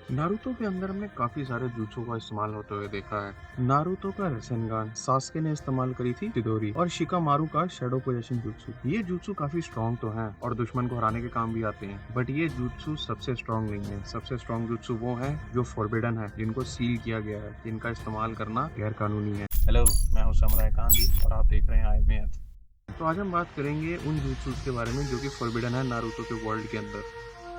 Naruto के अंदर हमने काफी सारे jutsu का इस्तेमाल होते हुए देखा है। नारुतो का रसेनगान सास्के ने इस्तेमाल करी थी चिदोरी, और शिकामारू का शैडो पोजेशन जुत्सु। ये जुत्सु काफी स्ट्रॉन्ग तो हैं और दुश्मन को हराने के काम भी आते हैं, बट ये जुत्सु सबसे स्ट्रॉन्ग नहीं है। सबसे स्ट्रॉन्ग जुत्सु वो है जो फॉरबिडन है, जिनको सील किया गया है, जिनका इस्तेमाल करना गैर कानूनी है। हेलो, मैं हूं समुराय कांडी और आप देख रहे हैं आई मैथ। तो आज हम बात करेंगे उन जुत्सुस के बारे में जो कि फॉरबिडन है नारुतो के वर्ल्ड के अंदर।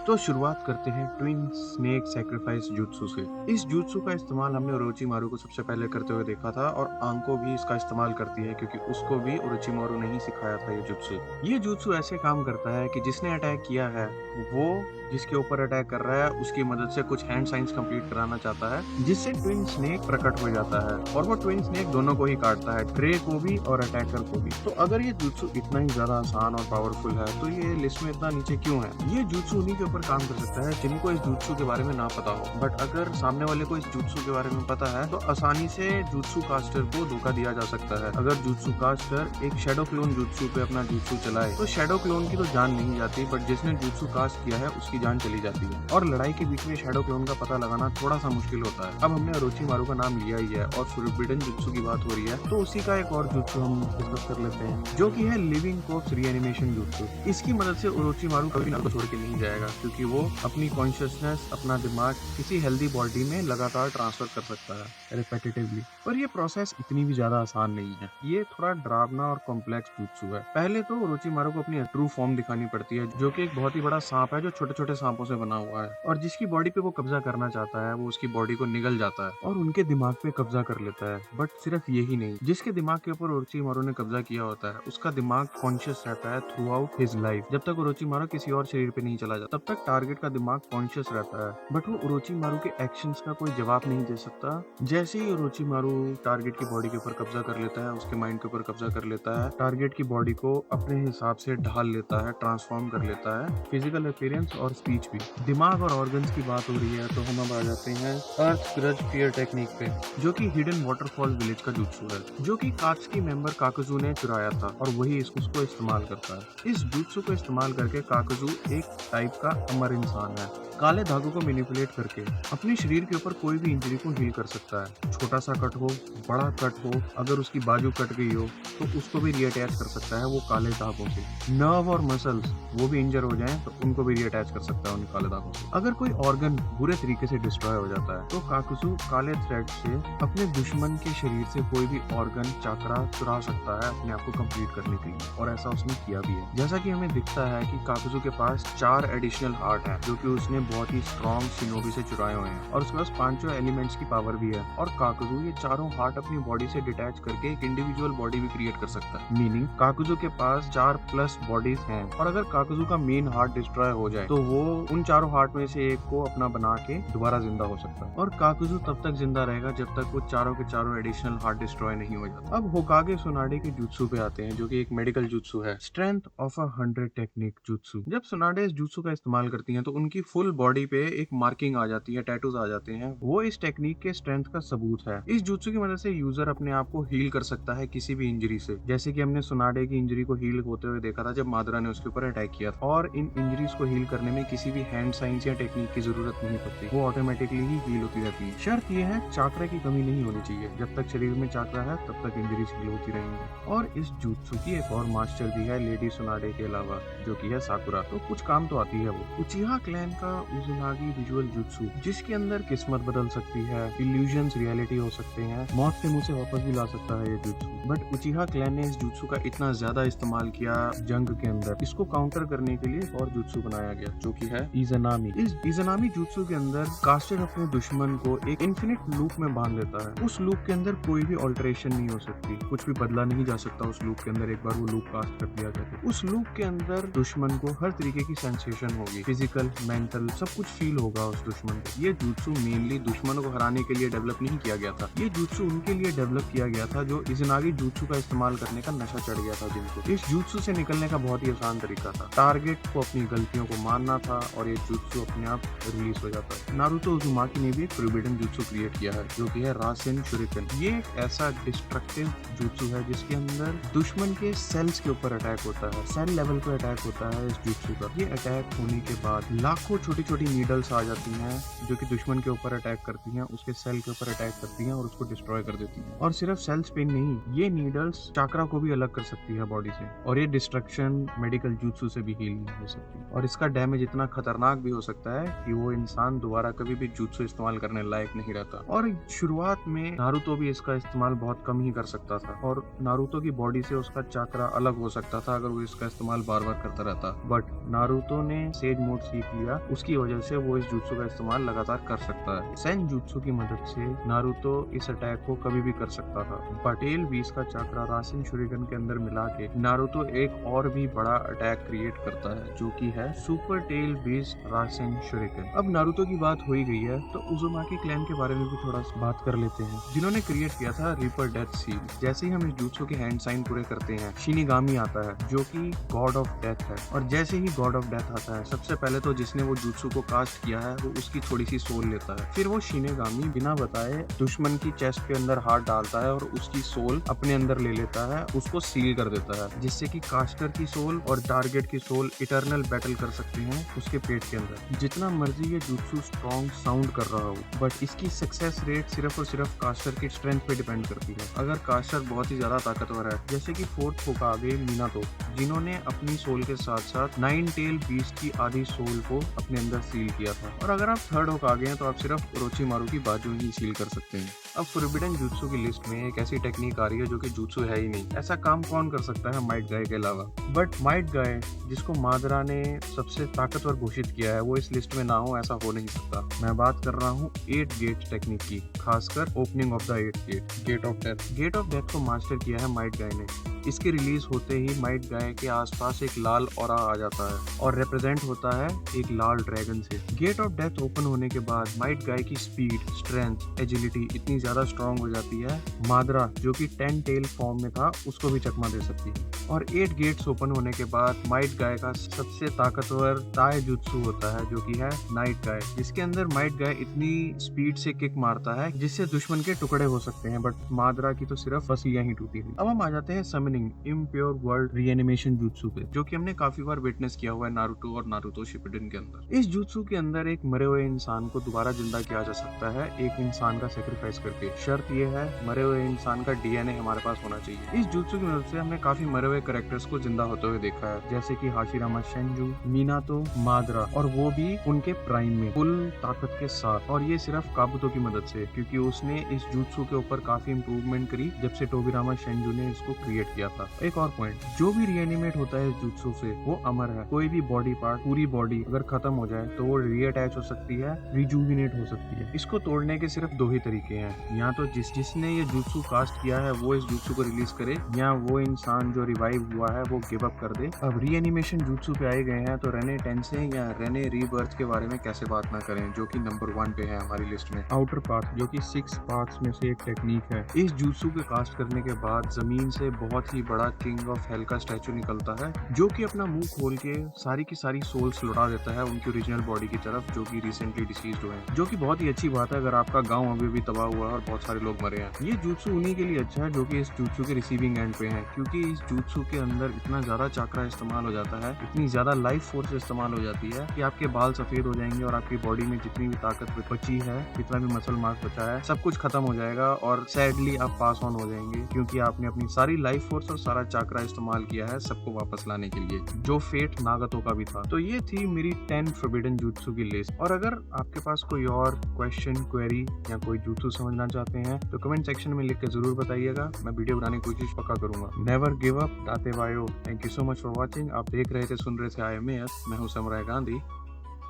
तो शुरुआत करते हैं ट्विन स्नेक सैक्रिफाइस जुत्सु से। इस जुत्सु का इस्तेमाल हमने ओरोचिमारू को सबसे पहले करते हुए देखा था, और आंको भी इसका इस्तेमाल करती है क्योंकि उसको भी ओरोचिमारू ने ही सिखाया था ये जुत्सु। ये जुत्सु ऐसे काम करता है कि जिसने अटैक किया है वो जिसके ऊपर अटैक कर रहा है उसकी मदद से कुछ हैंड साइंस कंप्लीट कराना चाहता है, जिससे ट्विन स्नेक प्रकट हो जाता है और वो ट्विन स्नेक दोनों को ही काटता है, ट्रे को भी और अटैकर को भी। तो अगर ये जुत्सु इतना ही ज्यादा आसान और पावरफुल है तो ये लिस्ट में इतना नीचे क्यों है? ये जुत्सु उन्हीं के ऊपर काम कर सकता है जिनको इस जुत्सु के बारे में ना पता हो, बट अगर सामने वाले को इस जुत्सु के बारे में पता है तो आसानी से जुत्सु कास्टर को धोखा दिया जा सकता है। अगर जुत्सु कास्टर एक शैडो क्लोन जुत्सु पे अपना जुत्सु चलाए तो शैडो क्लोन की तो जान नहीं जाती, बट जिसने जुत्सु कास्ट किया है उसकी जान चली जाती है, और लड़ाई के बीच में शैडो क्लोन का पता लगाना थोड़ा सा मुश्किल होता है। अब हमने ओरोचिमारू का नाम लिया ही है और फॉरबिडन जुत्सु की बात हो रही है, तो उसी का एक और जुत्सु हम डिस्कस कर लेते हैं जो कि है लिविंग कोर्प्स रीएनिमेशन जुत्सु। इसकी मदद से ओरोचिमारू कभी नारुतो छोड़ के नहीं जाएगा, क्योंकि वो अपनी कॉन्शियसनेस, अपना दिमाग किसी हेल्दी बॉडी में लगातार ट्रांसफर कर सकता है रिपीटेटिवली। पर ये प्रोसेस इतनी भी ज्यादा आसान नहीं है, ये थोड़ा डरावना और कॉम्प्लेक्स जुत्सु है। पहले तो ओरोचिमारू को अपनी ट्रू फॉर्म दिखानी पड़ती है, जो कि एक बहुत ही बड़ा सांप है जो छोटे छोटे सांपों से बना हुआ है, और जिसकी बॉडी पे वो कब्जा करना चाहता है वो उसकी बॉडी को निगल जाता है और उनके दिमाग पे कब्जा कर लेता है। बट सिर्फ यही नहीं, जिसके दिमाग के ऊपर ओरोचिमारू ने कब्जा किया होता है उसका दिमाग कॉन्शियस रहता है थ्रू आउट हिज लाइफ। जब तक ओरोचिमारू किसी और शरीर पे नहीं चला जाता तब तक टारगेट का दिमाग कॉन्शियस रहता है, बट वो ओरोचिमारू के एक्शंस का कोई जवाब नहीं दे सकता। जैसे ही ओरोचिमारू टारगेट की बॉडी के ऊपर कब्जा कर लेता है, उसके माइंड के ऊपर कब्जा कर लेता है, टारगेट की बॉडी को अपने हिसाब से ढाल लेता है, ट्रांसफॉर्म कर लेता है, फिजिकल अपीयरेंस और स्पीच भी। दिमाग और ऑर्गन्स की बात हो रही है तो हम अब आ जाते हैं अर्थ ग्रज फियर टेक्निक पे, जो कि हिडन वाटरफॉल विलेज का जुत्सु है, जो कि कात्सुकी मेंबर काकुजू ने चुराया था और वही उसको इस्तेमाल करता है। इस जुत्सु को इस्तेमाल करके काकुजू एक टाइप का अमर इंसान है। काले धागों को मैनिपुलेट करके अपने शरीर के ऊपर कोई भी इंजरी को हील कर सकता है। छोटा सा कट हो, बड़ा कट हो, अगर उसकी बाजू कट गई हो तो उसको भी रीअटैच कर सकता है वो काले धागों से। नर्व और मसल्स वो भी इंजर हो जाएं तो उनको भी रीअटैच कर सकता है उन काले धागों से। अगर कोई ऑर्गन बुरे तरीके से डिस्ट्रॉय हो जाता है तो काकुजू काले थ्रेड से अपने दुश्मन के शरीर से कोई भी ऑर्गन चाकरा चुरा सकता है अपने आप को कंप्लीट करने के लिए, और ऐसा उसने किया भी है। जैसा कि हमें दिखता है कि काकुजू के पास 4 एडिशनल हार्ट है जो कि उसने बहुत ही स्ट्रॉन्ग शिनोबी से चुराए हुए हैं, और उसके पास 5 एलिमेंट्स की पावर भी है, और काकुजू ये चारों हार्ट अपनी बॉडी से डिटैच करके एक इंडिविजुअल बॉडी भी क्रिएट कर सकता है। मीनिंग काकुजू के पास 4+ बॉडीज हैं, और अगर काकुजू का मेन हार्ट डिस्ट्रॉय हो जाए तो वो उन चारों हार्ट में से एक को अपना बना के दोबारा जिंदा हो सकता है, और काकुजू तब तक जिंदा रहेगा जब तक वो चारों के चारों एडिशनल हार्ट डिस्ट्रॉय नहीं हो जाता। अब होकागे सुनाडे के जुत्सु पे आते हैं, जो कि एक मेडिकल जुत्सु है, स्ट्रेंथ ऑफ 100 टेक्निक जुत्सु। जब सुनाडे इस जुत्सु का इस्तेमाल करती हैं तो उनकी फुल बॉडी पे एक मार्किंग आ जाती है, टैटूज आ जाते हैं, वो इस टेक्निक के स्ट्रेंथ का सबूत है। इस जुत्सु की मदद से यूजर अपने आप को हील कर सकता है किसी भी इंजरी से, जैसे कि हमने सुनाडे की इंजरी को हील होते हुए देखा था जब मादरा ने उसके ऊपर अटैक किया था। और इन इंजरीज को हील करने में किसी भी हैंड साइंस या टेक्निक की जरूरत नहीं पड़ती, वो ऑटोमेटिकली ही हील होती रहती है। शर्त ये है चाक्रा की कमी नहीं होनी चाहिए, जब तक शरीर में चाक्रा है तब तक इंजरीज हील होती रहेंगी। और इस जुत्सु की एक और मास्टर भी है लेडी सुनाडे के अलावा, जो की है साकुरा, तो कुछ काम तो आती है वो। उचिहा क्लैन का उजुनागी विजुअल जुत्सु, जिसके अंदर किस्मत बदल सकती है, इल्यूजन्स रियलिटी हो सकते हैं, मौत के मुंह से वापस भी ला सकता है ये जुत्सु। बट उचिहा क्लैन ने इस जुत्सु का इतना ज्यादा इस्तेमाल किया जंग के अंदर, इसको काउंटर करने के लिए और जुत्सु बनाया गया जो कि है इज़नामी। इस इज़नामी जुत्सु के अंदर कास्टर अपने दुश्मन को एक इन्फिनिट लूप में बांध लेता है। उस लूप के अंदर कोई भी ऑल्टरेशन नहीं हो सकती, कुछ भी बदला नहीं जा सकता उस लूप के अंदर, एक बार वो लूप कास्ट कर दिया जाए। उस लूप के अंदर दुश्मन को हर तरीके की सेंसेशन होगी, फिजिकल, मेंटल, सब कुछ फील होगा उस दुश्मन को। ये जुत्सु मेनली दुश्मनों को हराने के लिए डेवलप नहीं किया गया था, ये जुत्सु उनके लिए डेवलप किया गया था जो इज़नागी जुत्सु का इस्तेमाल करने का नशा चढ़ गया था जिनको। इस जुत्सु से निकलने का बहुत ही आसान तरीका था, टारगेट को अपनी गलतियों को मानना था और ये जुत्सु अपने आप रिलीज हो जाता है। नारुतो उजुमाकी ने भी एक फॉरबिडन जुत्सु क्रिएट किया है जो कि है रासेन शुरिकन। ये एक ऐसा डिस्ट्रक्टिव जुत्सु है जिसके अंदर दुश्मन के सेल्स के ऊपर अटैक होता है, सेल लेवल पे अटैक होता है इस jutsu का। ये अटैक होने के बाद लाखों छोटी छोटी नीडल्स आ जाती हैं जो कि दुश्मन के ऊपर अटैक करती हैं, उसके सेल के ऊपर अटैक करती हैं और उसको डिस्ट्रॉय कर देती हैं। और सिर्फ सेल्स पे नहीं, ये नीडल्स चाक्रा को भी अलग कर सकती है बॉडी से, और ये डिस्ट्रक्शन मेडिकल jutsu से भी हील नहीं हो सकती। और इसका डैमेज इतना खतरनाक भी हो सकता है कि वो इंसान दोबारा कभी भी jutsu इस्तेमाल करने लायक नहीं रहता। और शुरुआत में नारुतो भी इसका इस्तेमाल बहुत कम ही कर सकता था, और नारुतो की बॉडी से उसका चाक्रा अलग हो सकता था अगर वो इसका इस्तेमाल बार बार करता रहता। बट नारुतो ने सेज मोड सीख लिया, उसकी वजह से वो इस jutsu का इस्तेमाल लगातार कर सकता है। सेन jutsu की मदद से नारुतो इस अटैक को कभी भी कर सकता था। पटेल 20 का चाक्रा रासेन शुरिगन के अंदर मिला के नारुतो एक और भी बड़ा अटैक क्रिएट करता है जो कि है सुपर टेल बेस्ड रासेन शुरिगन। अब नारुतो की बात हो ही गई है तो उजुमाकी क्लैन के बारे में भी थोड़ा बात कर लेते हैं, जिन्होंने क्रिएट किया था रिपर डेथ सील। जैसे ही हम इस jutsu के हैंड साइन पूरे करते हैं, शिनिगामी आता है जो कि गॉड ऑफ डेथ है। और जैसे ही गॉड ऑफ डेथ आता है, सबसे पहले तो जिसने वो jutsu को कास्ट किया है वो उसकी थोड़ी सी सोल लेता है। फिर वो शिनिगामी बिना बताए दुश्मन की चेस्ट के अंदर हाथ डालता है और उसकी सोल अपने अंदर ले लेता है, उसको सील कर देता है, जिससे कि कास्टर की सोल और टारगेट की सोल इटर्नल बैटल कर सकते हैं उसके पेट के अंदर। जितना मर्जी ये jutsu स्ट्रॉन्ग साउंड कर रहा हो, बट इसकी सक्सेस रेट सिर्फ और सिर्फ कास्टर की स्ट्रेंथ पे डिपेंड करती है। अगर कास्टर बहुत ही ज्यादा ताकतवर है, जैसे कि फोर्थ होकागे मिनातो, जिन्होंने अपनी सोल के साथ साथ 9 टेल बीस्ट की आधी सोल को अपने अंदर सील किया था। और अगर आप थर्ड होकागे हैं तो आप सिर्फ ओरोचिमारू की बाजू ही सील कर सकते हैं। अब फॉरबिडन jutsu की लिस्ट में एक ऐसी टेक्निक आ रही है जो कि jutsu है ही नहीं। ऐसा काम कौन कर सकता है माइट गाय के अलावा? बट माइट गाय, जिसको मादरा ने सबसे ताकतवर घोषित किया है, वो इस लिस्ट में ना हो, ऐसा हो नहीं सकता। मैं बात कर रहा हूँ 8 गेट टेक्निक की, खासकर opening of the 8 gate, gate of death. Gate of death को मास्टर किया है माइट गाय ने। इसके रिलीज होते ही माइट गाय के आसपास एक लाल ऑरा आ जाता है और रिप्रेजेंट होता है एक लाल ड्रैगन से। गेट ऑफ डेथ ओपन होने के बाद माइट गाय की स्पीड, स्ट्रेंथ, एजिलिटी इतनी ज्यादा स्ट्रॉन्ग हो जाती है, मादरा जो कि 10 टेल फॉर्म में था उसको भी चकमा दे सकती है। और 8 गेट्स ओपन होने के बाद माइट गाय का सबसे ताकतवर ताए jutsu होता है जो कि है नाइट गाय, जिसके अंदर माइट गाय इतनी स्पीड से किक मारता है जिससे दुश्मन के टुकड़े हो सकते हैं, बट मादरा की तो सिर्फ फसियां ही टूटी हुई। अब हम आ जाते हैं summoning impure world reanimation jutsu पे, जो कि हमने काफी बार विटनेस किया हुआ है नारुतो और नारुतो शिपुडेन के अंदर। इस jutsu के अंदर एक मरे हुए इंसान को दोबारा जिंदा किया जा सकता है एक इंसान का सेक्रीफाइस करके। शर्त यह है मरे हुए इंसान का डीएनए हमारे पास होना चाहिए। इस jutsu की मदद से हमने काफी मरे हुए कैरेक्टर्स को जिंदा होते हुए देखा है, जैसे कि हाशिरामा शेंजू, मिनातो, मादरा, और वो भी उनके प्राइम में फुल ताकत के साथ। और ये सिर्फ काबुतो की मदद से, क्योंकि उसने इस jutsu के ऊपर काफी इंप्रूवमेंट करी जब से टोबिरामा शेंजू ने इसको क्रिएट किया था। एक और पॉइंट, जो भी रीएनिमेट होता है इस jutsu से वो अमर है। कोई भी बॉडी पार्ट, पूरी बॉडी अगर खत्म हो जाए तो वो रीअटैच हो सकती है, रिजुविनेट हो सकती है। इसको तोड़ने के सिर्फ 2 ही तरीके हैं, या तो जिसने ये jutsu कास्ट किया है वो इस jutsu को रिलीज करे, या वो इंसान जो रिवाइव हुआ है वो गिव अप कर दे। अब रीएनिमेशन jutsu पे आए गए हैं तो रेने टेंसे या रेने रीबर्थ के बारे में कैसे बात ना करें, जो कि नंबर 1 पे है हमारी लिस्ट में। आउटर पाथ, जो कि 6 पाथ्स में से एक टेक्निक है। इस jutsu के कास्ट करने के बाद जमीन से बहुत ही बड़ा किंग ऑफ हेल का स्टैचू निकलता है, जो कि अपना मुंह खोल के सारी की सारी सोल्स लौटा देता है उनकी ओरिजिनल बॉडी की तरफ, जो कि रिसेंटली डिसीज्ड हुए हैं, जो कि बहुत ही अच्छी बात है अगर आपका गांव अभी भी तबाह हुआ है और बहुत सारे लोग मरे हैं। ये jutsu उन्हीं के लिए अच्छा है जो कि इस jutsu के रिसीविंग एंड पे हैं, क्योंकि इस jutsu के अंदर इतना ज्यादा चाक्रा इस्तेमाल हो जाता है, इतनी ज्यादा लाइफ फोर्स इस्तेमाल हो जाती है कि आपके बाल सफेद हो जाएंगे और आपकी बॉडी में जितनी भी ताकत बची है, जितना भी मसल मास बचा है, सब कुछ खत्म हो जाएगा और सैडली आप पास ऑन हो जाएंगे, क्योंकि आपने अपनी सारी लाइफ फोर्स और सारा चाक्रा इस्तेमाल किया है सबको वापस लाने के लिए, जो फेट नागतो का भी था। तो ये थी मेरी 10 फोरबिडन jutsu की लिस्ट। और अगर आपके पास कोई और क्वेश्चन, क्वेरी या कोई jutsu समझना चाहते हैं तो कमेंट सेक्शन में लिख के जरूर बताइएगा, मैं वीडियो बनाने की कोशिश पक्का करूंगा। नेवर गिव अप, दाते वायो। Thank you so much for watching. आप देख रहे थे, सुन रहे थे IMAS। मैं हूँ समराय गांधी।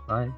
बाय।